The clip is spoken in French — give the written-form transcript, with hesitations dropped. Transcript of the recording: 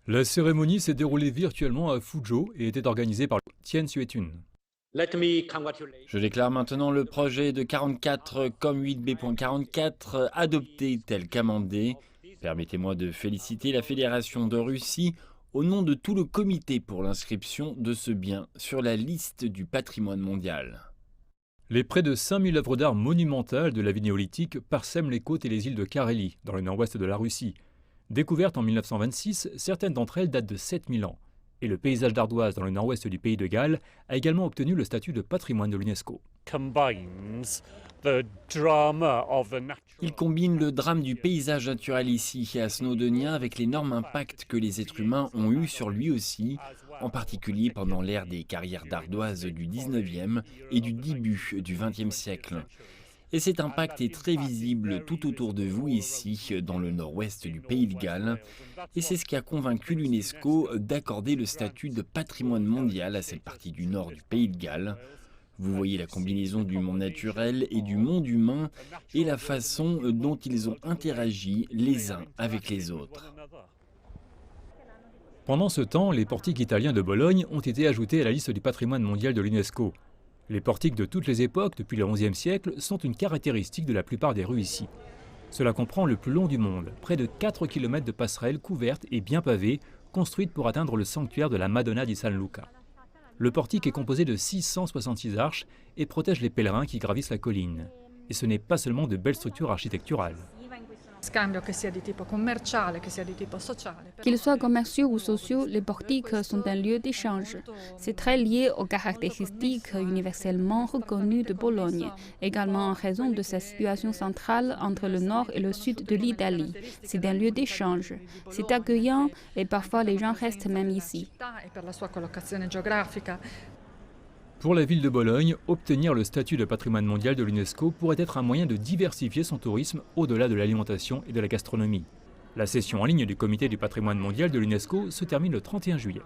La cérémonie s'est déroulée virtuellement à Fuzhou et était organisée par Tian Xuetun. Je déclare maintenant le projet de 44 comme 8B.44 adopté tel qu'amendé. Permettez-moi de féliciter la Fédération de Russie au nom de tout le comité pour l'inscription de ce bien sur la liste du patrimoine mondial. Les près de 5000 œuvres d'art monumentales de la vie néolithique parsèment les côtes et les îles de Carélie, dans le nord-ouest de la Russie. Découvertes en 1926, certaines d'entre elles datent de 7000 ans. Et le paysage d'ardoise dans le nord-ouest du pays de Galles a également obtenu le statut de patrimoine de l'UNESCO. Il combine le drame du paysage naturel ici à snowdonien avec l'énorme impact que les êtres humains ont eu sur lui aussi, en particulier pendant l'ère des carrières d'ardoise du 19e et du début du 20e siècle. Et cet impact est très visible tout autour de vous ici, dans le nord-ouest du pays de Galles. Et c'est ce qui a convaincu l'UNESCO d'accorder le statut de patrimoine mondial à cette partie du nord du pays de Galles. Vous voyez la combinaison du monde naturel et du monde humain et la façon dont ils ont interagi les uns avec les autres. Pendant ce temps, les portiques italiens de Bologne ont été ajoutés à la liste du patrimoine mondial de l'UNESCO. Les portiques de toutes les époques, depuis le XIe siècle, sont une caractéristique de la plupart des rues ici. Cela comprend le plus long du monde, près de 4 km de passerelles couvertes et bien pavées, construites pour atteindre le sanctuaire de la Madonna di San Luca. Le portique est composé de 666 arches et protège les pèlerins qui gravissent la colline. Et ce n'est pas seulement de belles structures architecturales. Qu'ils soient commerciaux ou sociaux, les portiques sont un lieu d'échange. C'est très lié aux caractéristiques universellement reconnues de Bologne, également en raison de sa situation centrale entre le nord et le sud de l'Italie. C'est un lieu d'échange. C'est accueillant et parfois les gens restent même ici. Pour la ville de Bologne, obtenir le statut de patrimoine mondial de l'UNESCO pourrait être un moyen de diversifier son tourisme au-delà de l'alimentation et de la gastronomie. La session en ligne du comité du patrimoine mondial de l'UNESCO se termine le 31 juillet.